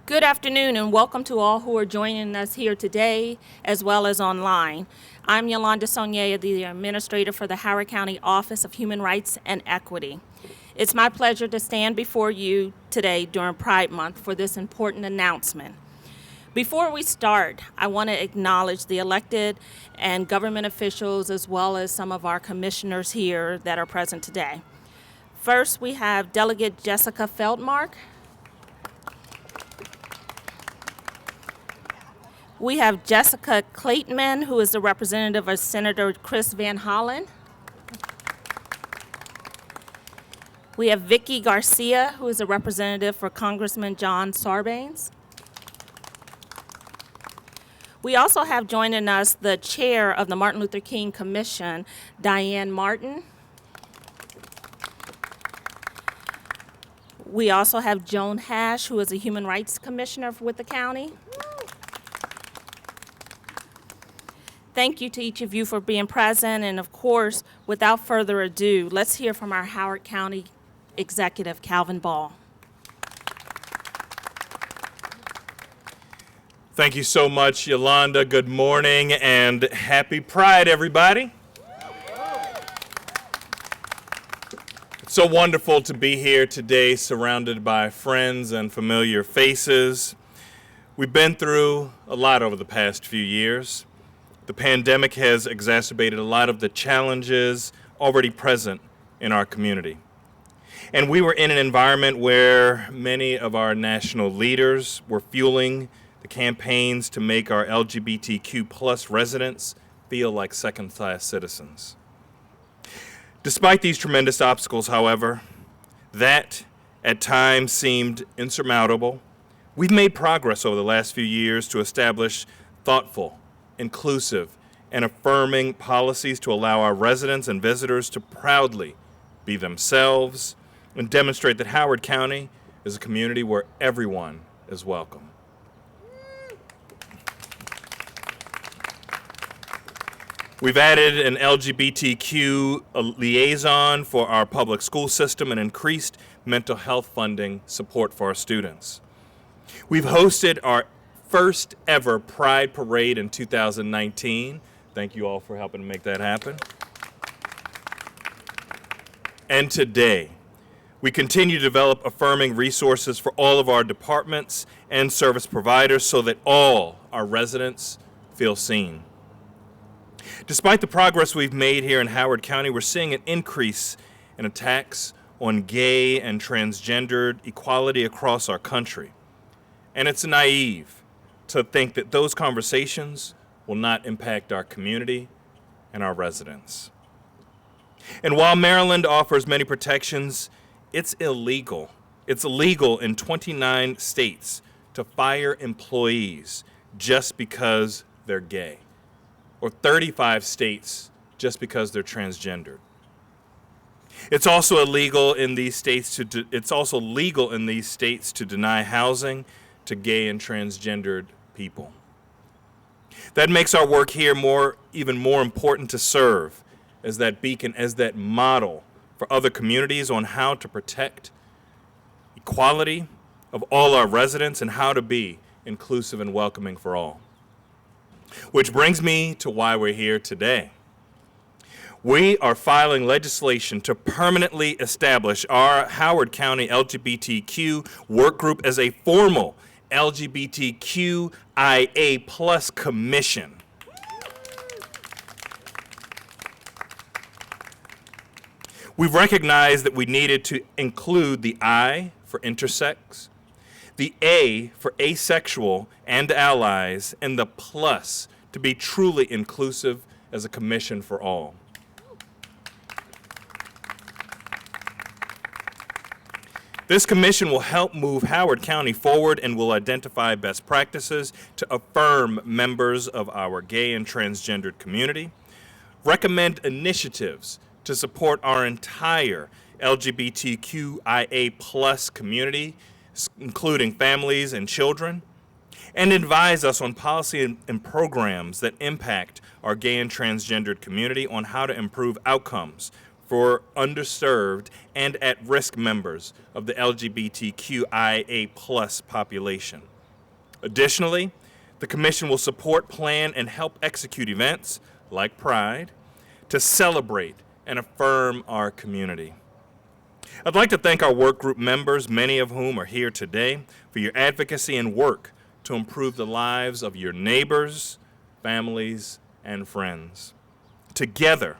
Good afternoon and welcome to all who are joining us here today as well as online. I'm Yolanda Sonier, the Administrator for the Howard County Office of Human Rights and Equity. It's my pleasure to stand before you today during Pride Month for this important announcement. Before we start, I want to acknowledge the elected and government officials as well as some of our commissioners here that are present today. First, we have Delegate Jessica Feldmark. We have Jessica Clayton, who is the representative of Senator Chris Van Hollen. We have Vicky Garcia, who is a representative for Congressman John Sarbanes. We also have joining us the chair of the Martin Luther King Commission, Diane Martin. We also have Joan Hash, who is a human rights commissioner with the county. Thank you to each of you for being present, and of course, without further ado, let's hear from our Howard County Executive, Calvin Ball. Thank you so much, Yolanda. Good morning and happy Pride, everybody. It's so wonderful to be here today, surrounded by friends and familiar faces. We've been through a lot over the past few years. The pandemic has exacerbated a lot of the challenges already present in our community. And we were in an environment where many of our national leaders were fueling the campaigns to make our LGBTQ plus residents feel like second-class citizens. Despite these tremendous obstacles, however, that at times seemed insurmountable, we've made progress over the last few years to establish thoughtful, inclusive, and affirming policies to allow our residents and visitors to proudly be themselves and demonstrate that Howard County is a community where everyone is welcome. We've added an LGBTQ liaison for our public school system and increased mental health funding support for our students. We've hosted our first ever Pride Parade in 2019. Thank you all for helping to make that happen. And today, we continue to develop affirming resources for all of our departments and service providers so that all our residents feel seen. Despite the progress we've made here in Howard County, we're seeing an increase in attacks on gay and transgendered equality across our country. And it's naive to think that those conversations will not impact our community and our residents. And while Maryland offers many protections, it's illegal. It's illegal in 29 states to fire employees just because they're gay, or 35 states just because they're transgendered. It's also illegal in these states to deny housing to gay and transgendered people. That makes our work here even more important to serve as that beacon, as that model for other communities on how to protect equality of all our residents and how to be inclusive and welcoming for all. Which brings me to why we're here today. We are filing legislation to permanently establish our Howard County LGBTQ work group as a formal LGBTQIA plus commission. We've recognized that we needed to include the I for intersex, the A for asexual and allies, and the plus to be truly inclusive as a commission for all. This commission will help move Howard County forward and will identify best practices to affirm members of our gay and transgendered community, recommend initiatives to support our entire LGBTQIA plus community, including families and children, and advise us on policy and programs that impact our gay and transgendered community on how to improve outcomes for underserved and at-risk members of the LGBTQIA plus population. Additionally, the Commission will support, plan, and help execute events like Pride to celebrate and affirm our community. I'd like to thank our work group members, many of whom are here today, for your advocacy and work to improve the lives of your neighbors, families, and friends. Together,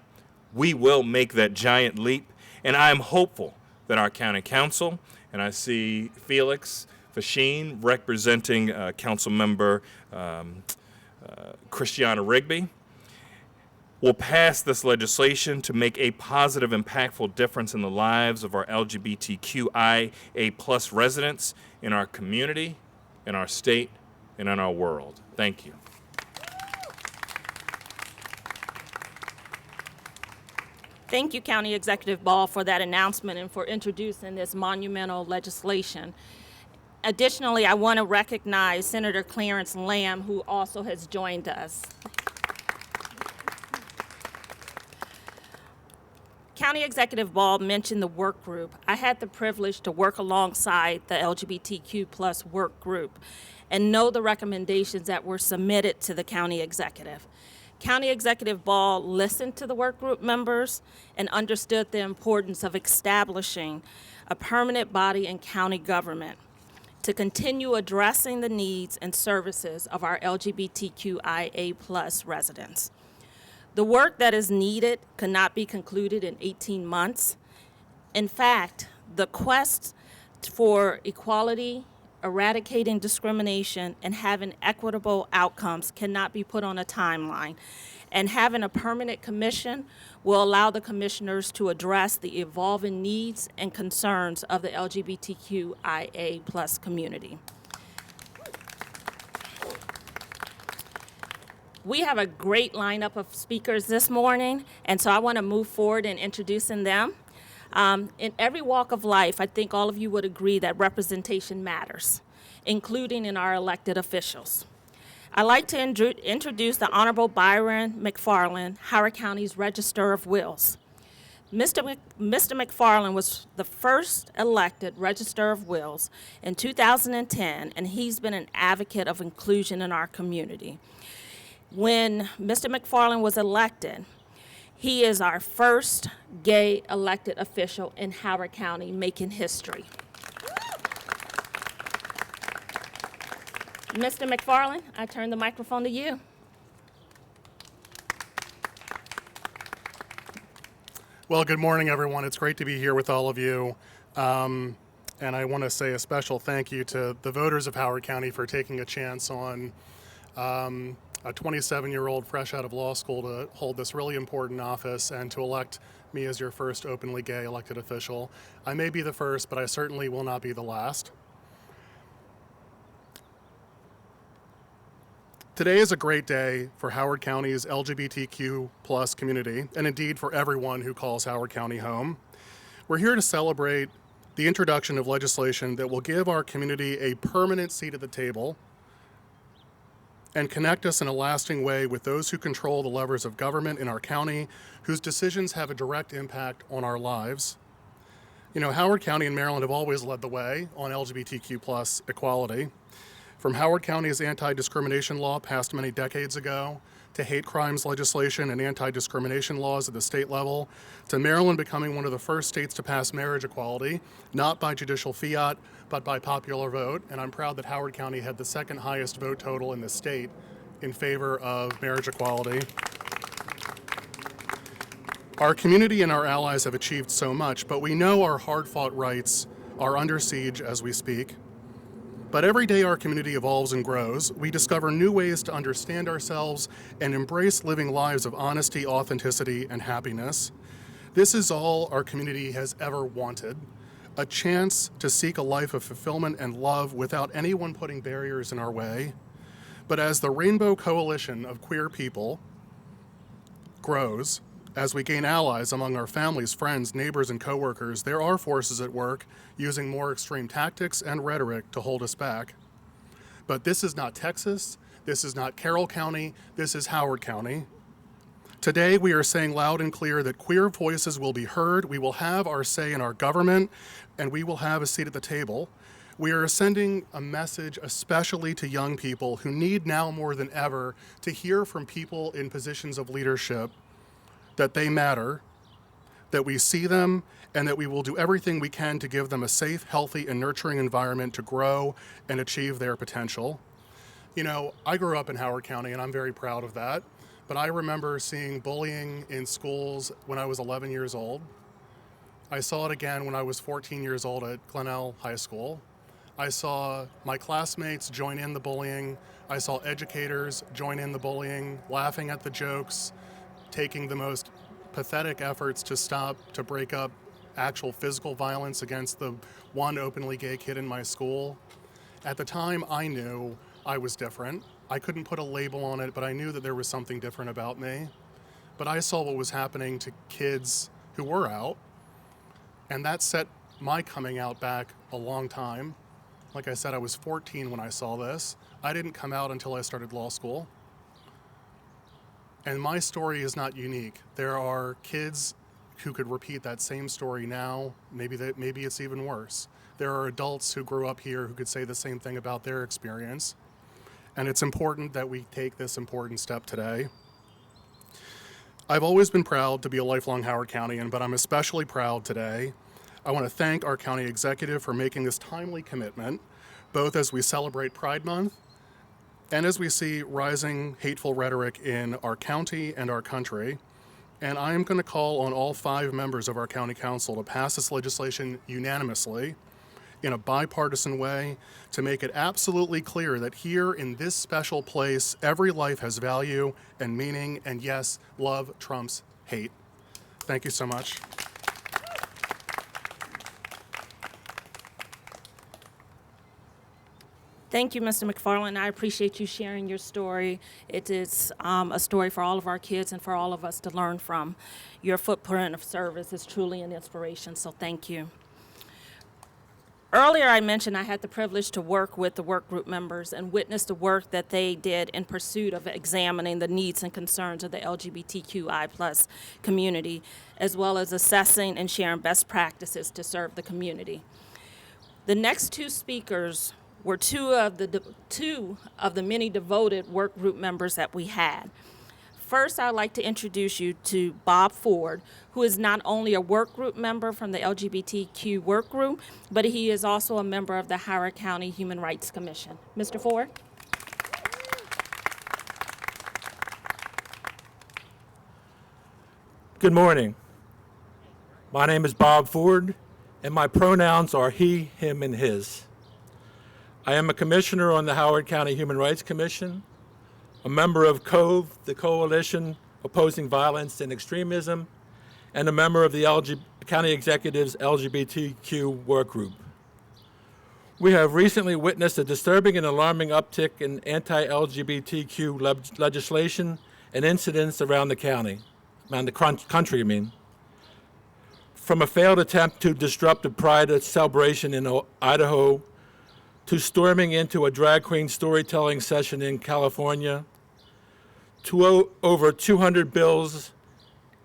we will make that giant leap, and I am hopeful that our county council, and I see Felix Fasheen representing council member Christiana Rigby, will pass this legislation to make a positive, impactful difference in the lives of our LGBTQIA+ residents in our community, in our state, and in our world. Thank you. Thank you, County Executive Ball, for that announcement and for introducing this monumental legislation. Additionally, I want to recognize Senator Clarence Lamb, who also has joined us. County Executive Ball mentioned the work group. I had the privilege to work alongside the LGBTQ+ work group and know the recommendations that were submitted to the county executive. County Executive Ball listened to the work group members and understood the importance of establishing a permanent body in county government to continue addressing the needs and services of our LGBTQIA+ residents. The work that is needed could not be concluded in 18 months. In fact, the quest for equality, eradicating discrimination, and having equitable outcomes cannot be put on a timeline. And having a permanent commission will allow the commissioners to address the evolving needs and concerns of the LGBTQIA+ community. We have a great lineup of speakers this morning, and so I want to move forward in introducing them. In every walk of life, I think all of you would agree that representation matters, including in our elected officials. I'd like to introduce the Honorable Byron McFarland, Howard County's Register of Wills. Mr. McFarland was the first elected Register of Wills in 2010, and he's been an advocate of inclusion in our community. When Mr. McFarland was elected, he is our first gay elected official in Howard County, making history. Mr. McFarland, I turn the microphone to you. Well, good morning, everyone. It's great to be here with all of you. And I want to say a special thank you to the voters of Howard County for taking a chance on a 27-year-old fresh out of law school to hold this really important office and to elect me as your first openly gay elected official. I may be the first, but I certainly will not be the last. Today is a great day for Howard County's LGBTQ+ community, and indeed for everyone who calls Howard County home. We're here to celebrate the introduction of legislation that will give our community a permanent seat at the table and connect us in a lasting way with those who control the levers of government in our county, whose decisions have a direct impact on our lives. You know, Howard County and Maryland have always led the way on LGBTQ+ equality. From Howard County's anti-discrimination law passed many decades ago, to hate crimes legislation and anti-discrimination laws at the state level, to Maryland becoming one of the first states to pass marriage equality, not by judicial fiat, but by popular vote. And I'm proud that Howard County had the second highest vote total in the state in favor of marriage equality. Our community and our allies have achieved so much, but we know our hard-fought rights are under siege as we speak. But every day our community evolves and grows, we discover new ways to understand ourselves and embrace living lives of honesty, authenticity, and happiness. This is all our community has ever wanted, a chance to seek a life of fulfillment and love without anyone putting barriers in our way. But as the Rainbow Coalition of queer people grows, as we gain allies among our families, friends, neighbors, and coworkers, there are forces at work using more extreme tactics and rhetoric to hold us back. But this is not Texas, this is not Carroll County, this is Howard County. Today we are saying loud and clear that queer voices will be heard, we will have our say in our government, and we will have a seat at the table. We are sending a message especially to young people who need now more than ever to hear from people in positions of leadership that they matter, that we see them, and that we will do everything we can to give them a safe, healthy, and nurturing environment to grow and achieve their potential. You know, I grew up in Howard County, and I'm very proud of that, but I remember seeing bullying in schools when I was 11 years old. I saw it again when I was 14 years old at Glenelg High School. I saw my classmates join in the bullying. I saw educators join in the bullying, laughing at the jokes, taking the most pathetic efforts to break up actual physical violence against the one openly gay kid in my school. At the time, I knew I was different. I couldn't put a label on it, but I knew that there was something different about me. But I saw what was happening to kids who were out, and that set my coming out back a long time. Like I said, I was 14 when I saw this. I didn't come out until I started law school. And my story is not unique. There are kids who could repeat that same story now. Maybe it's even worse. There are adults who grew up here who could say the same thing about their experience. And it's important that we take this important step today. I've always been proud to be a lifelong Howard Countyan, but I'm especially proud today. I want to thank our county executive for making this timely commitment, both as we celebrate Pride Month and as we see rising hateful rhetoric in our county and our country. And I am going to call on all 5 members of our county council to pass this legislation unanimously in a bipartisan way to make it absolutely clear that here in this special place, every life has value and meaning, and yes, love trumps hate. Thank you so much. Thank you, Mr. McFarland. I appreciate you sharing your story. It is a story for all of our kids and for all of us to learn from. Your footprint of service is truly an inspiration, so thank you. Earlier, I mentioned I had the privilege to work with the work group members and witness the work that they did in pursuit of examining the needs and concerns of the LGBTQI+ community, as well as assessing and sharing best practices to serve the community. The next 2 speakers were two of the many devoted work group members that we had. First, I'd like to introduce you to Bob Ford, who is not only a work group member from the LGBTQ work group, but he is also a member of the Howard County Human Rights Commission. Mr. Ford? Good morning. My name is Bob Ford, and my pronouns are he, him, and his. I am a commissioner on the Howard County Human Rights Commission, a member of COVE, the Coalition Opposing Violence and Extremism, and a member of the County Executive's LGBTQ work group. We have recently witnessed a disturbing and alarming uptick in anti-LGBTQ legislation and incidents around the country. From a failed attempt to disrupt a Pride celebration in Idaho, to storming into a drag queen storytelling session in California, to over 200 bills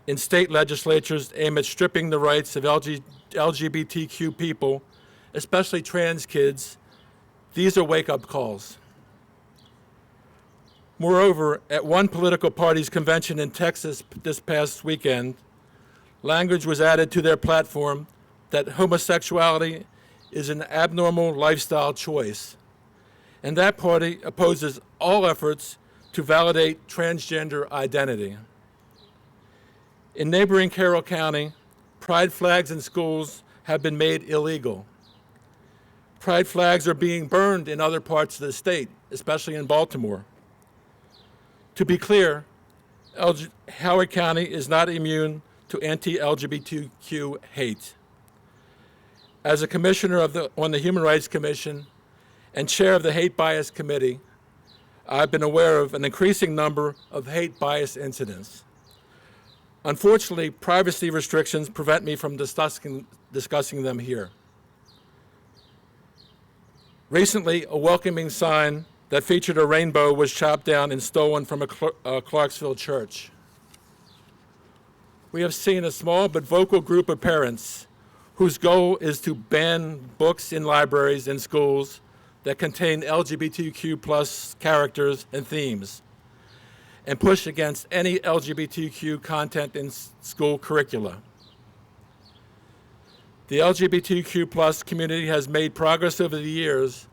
in state legislatures aimed at stripping the rights of LGBTQ people, especially trans kids. These are wake-up calls. Moreover, at one political party's convention in Texas this past weekend, language was added to their platform that homosexuality is an abnormal lifestyle choice, and that party opposes all efforts to validate transgender identity. In neighboring Carroll County, pride flags in schools have been made illegal. Pride flags are being burned in other parts of the state, especially in Baltimore. To be clear, Howard County is not immune to anti-LGBTQ hate. As a commissioner on the Human Rights Commission and chair of the Hate Bias Committee, I've been aware of an increasing number of hate bias incidents. Unfortunately, privacy restrictions prevent me from discussing them here. Recently, a welcoming sign that featured a rainbow was chopped down and stolen from a Clarksville church. We have seen a small but vocal group of parents whose goal is to ban books in libraries and schools that contain LGBTQ plus characters and themes, and push against any LGBTQ content in school curricula. The LGBTQ plus community has made progress over the years,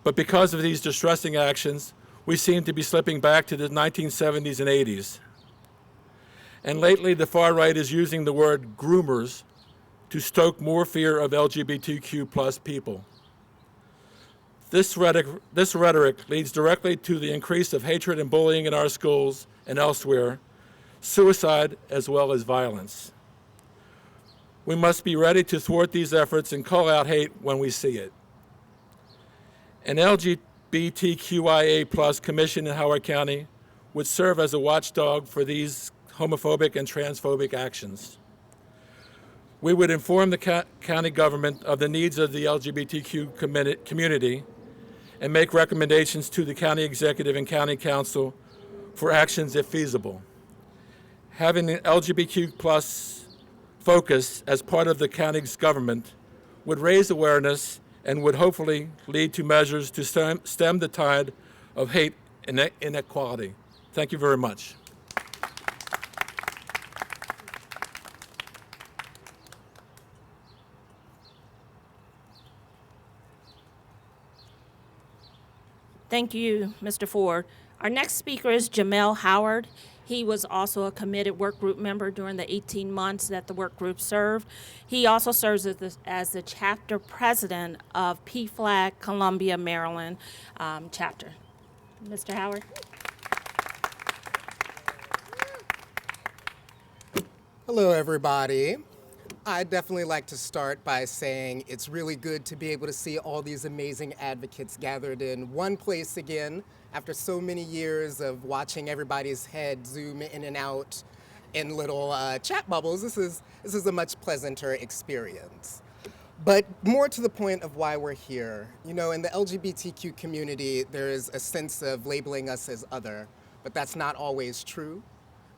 but because of these distressing actions, we seem to be slipping back to the 1970s and 80s. And lately, the far right is using the word groomers to stoke more fear of LGBTQ plus people. This rhetoric leads directly to the increase of hatred and bullying in our schools and elsewhere, suicide as well as violence. We must be ready to thwart these efforts and call out hate when we see it. An LGBTQIA plus commission in Howard County would serve as a watchdog for these homophobic and transphobic actions. We would inform the county government of the needs of the LGBTQ community and make recommendations to the county executive and county council for actions if feasible. Having an LGBTQ plus focus as part of the county's government would raise awareness and would hopefully lead to measures to stem the tide of hate and inequality. Thank you very much. Thank you, Mr. Ford. Our next speaker is Jamel Howard. He was also a committed work group member during the 18 months that the work group served. He also serves as the chapter president of PFLAG Columbia, Maryland chapter. Mr. Howard. Hello, everybody. I'd definitely like to start by saying it's really good to be able to see all these amazing advocates gathered in one place again after so many years of watching everybody's head zoom in and out in little chat bubbles. This is a much pleasanter experience. But more to the point of why we're here, you know, in the LGBTQ community, there is a sense of labeling us as other, but that's not always true.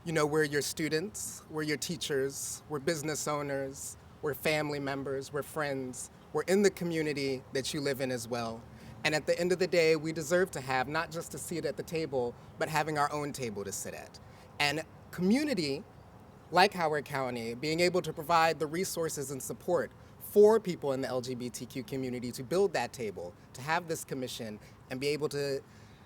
You know, we're your students, we're your teachers, we're business owners, we're family members, we're friends, we're in the community that you live in as well. And at the end of the day, we deserve to have not just a seat at the table, but having our own table to sit at. And community, like Howard County, being able to provide the resources and support for people in the LGBTQ community to build that table, to have this commission, and be able to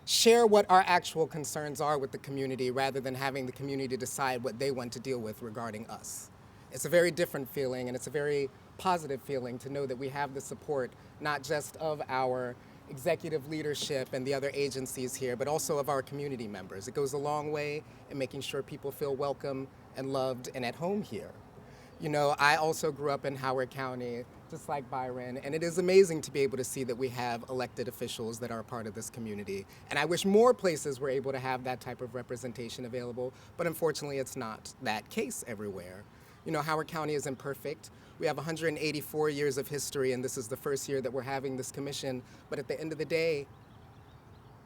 share what our actual concerns are with the community rather than having the community decide what they want to deal with regarding us. It's a very different feeling, and it's a very positive feeling to know that we have the support not just of our executive leadership and the other agencies here, but also of our community members. It goes a long way in making sure people feel welcome and loved and at home here. You know, I also grew up in Howard County, just like Byron, and it is amazing to be able to see that we have elected officials that are a part of this community. And I wish more places were able to have that type of representation available, but unfortunately it's not that case everywhere. You know, Howard County is imperfect. We have 184 years of history, and this is the first year that we're having this commission, but at the end of the day,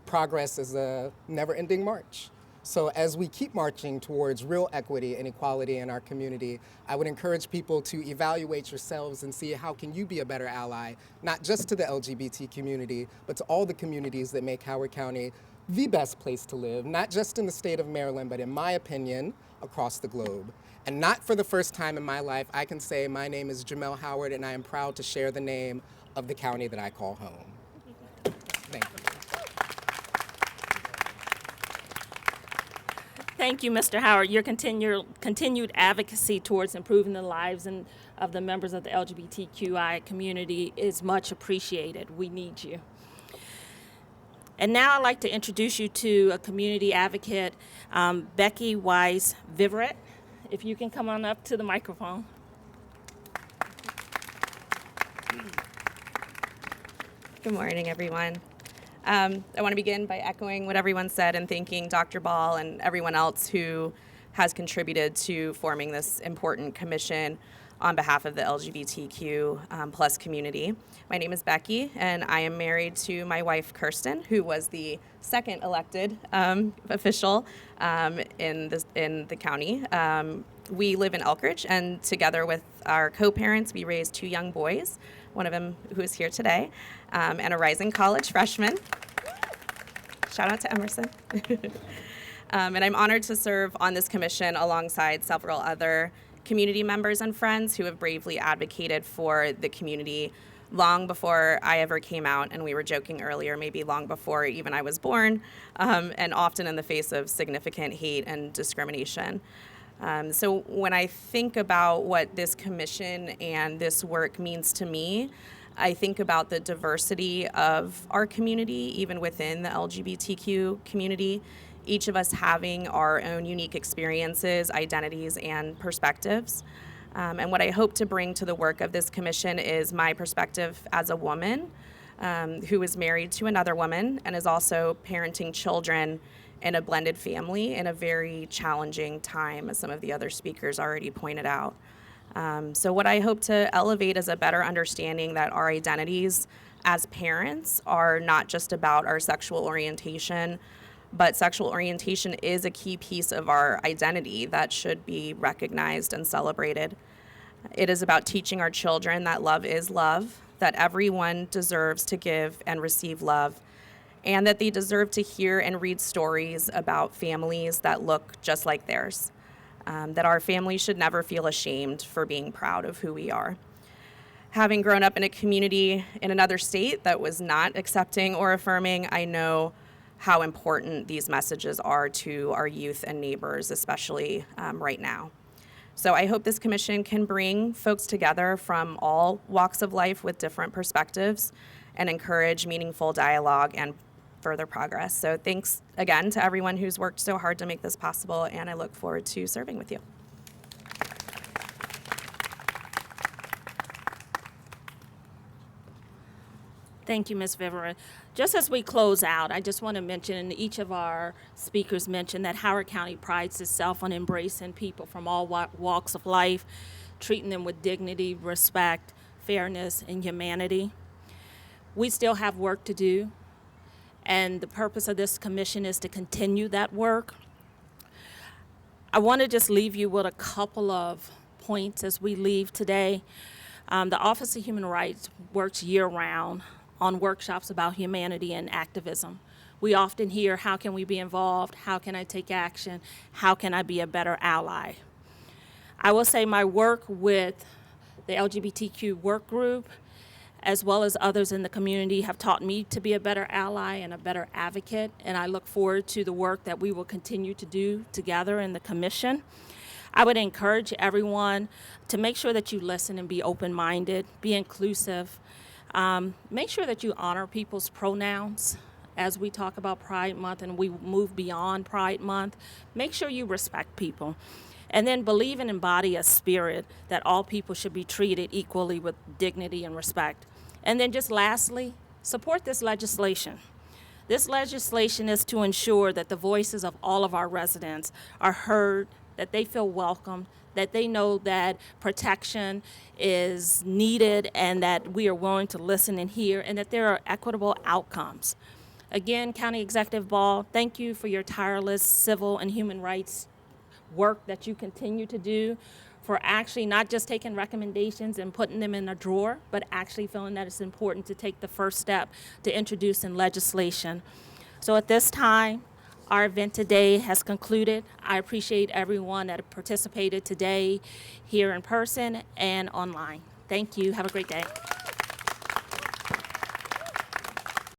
progress is a never-ending march. So as we keep marching towards real equity and equality in our community, I would encourage people to evaluate yourselves and see how can you be a better ally, not just to the LGBT community, but to all the communities that make Howard County the best place to live, not just in the state of Maryland, but in my opinion, across the globe. And not for the first time in my life, I can say my name is Jamel Howard, and I am proud to share the name of the county that I call home. Thank you. Thank you, Mr. Howard. Your continued advocacy towards improving the lives of the members of the LGBTQI community is much appreciated. We need you. And now I'd like to introduce you to a community advocate, Becky Wise-Viverett. If you can come on up to the microphone. Good morning, everyone. I want to begin by echoing what everyone said and thanking Dr. Ball and everyone else who has contributed to forming this important commission on behalf of the LGBTQ plus community. My name is Becky, and I am married to my wife, Kirsten, who was the second elected official in the county We live in Elkridge, and together with our co-parents, we raised 2 young boys, one of them who is here today, and a rising college freshman. Shout out to Emerson. And I'm honored to serve on this commission alongside several other community members and friends who have bravely advocated for the community long before I ever came out, and we were joking earlier, maybe long before even I was born, and often in the face of significant hate and discrimination. So when I think about what this commission and this work means to me, I think about the diversity of our community, even within the LGBTQ community, each of us having our own unique experiences, identities, and perspectives. And what I hope to bring to the work of this commission is my perspective as a woman who is married to another woman and is also parenting children in a blended family in a very challenging time, as some of the other speakers already pointed out. So what I hope to elevate is a better understanding that our identities as parents are not just about our sexual orientation, but sexual orientation is a key piece of our identity that should be recognized and celebrated. It is about teaching our children that love is love, that everyone deserves to give and receive love, and that they deserve to hear and read stories about families that look just like theirs, that our families should never feel ashamed for being proud of who we are. Having grown up in a community in another state that was not accepting or affirming, I know how important these messages are to our youth and neighbors, especially right now. So I hope this commission can bring folks together from all walks of life with different perspectives and encourage meaningful dialogue and further progress. So thanks again to everyone who's worked so hard to make this possible, and I look forward to serving with you. Thank you, Ms. Viverin. Just as we close out, I just want to mention, and each of our speakers mentioned, that Howard County prides itself on embracing people from all walks of life, treating them with dignity, respect, fairness, and humanity. We still have work to do, and the purpose of this commission is to continue that work. I want to just leave you with a couple of points as we leave today. The Office of Human Rights works year-round on workshops about humanity and activism. We often hear, how can we be involved? How can I take action? How can I be a better ally? I will say my work with the LGBTQ work group, as well as others in the community, have taught me to be a better ally and a better advocate, and I look forward to the work that we will continue to do together in the commission. I would encourage everyone to make sure that you listen and be open-minded, be inclusive. Make sure that you honor people's pronouns as we talk about Pride Month and we move beyond Pride Month. Make sure you respect people. And then believe and embody a spirit that all people should be treated equally with dignity and respect. And then just lastly, support this legislation. This legislation is to ensure that the voices of all of our residents are heard, that they feel welcome, that they know that protection is needed and that we are willing to listen and hear, and that there are equitable outcomes. Again, County Executive Ball, thank you for your tireless civil and human rights work that you continue to do, for actually not just taking recommendations and putting them in a drawer, but actually feeling that it's important to take the first step to introducing legislation. So at this time, our event today has concluded. I appreciate everyone that participated today here in person and online. Thank you. Have a great day.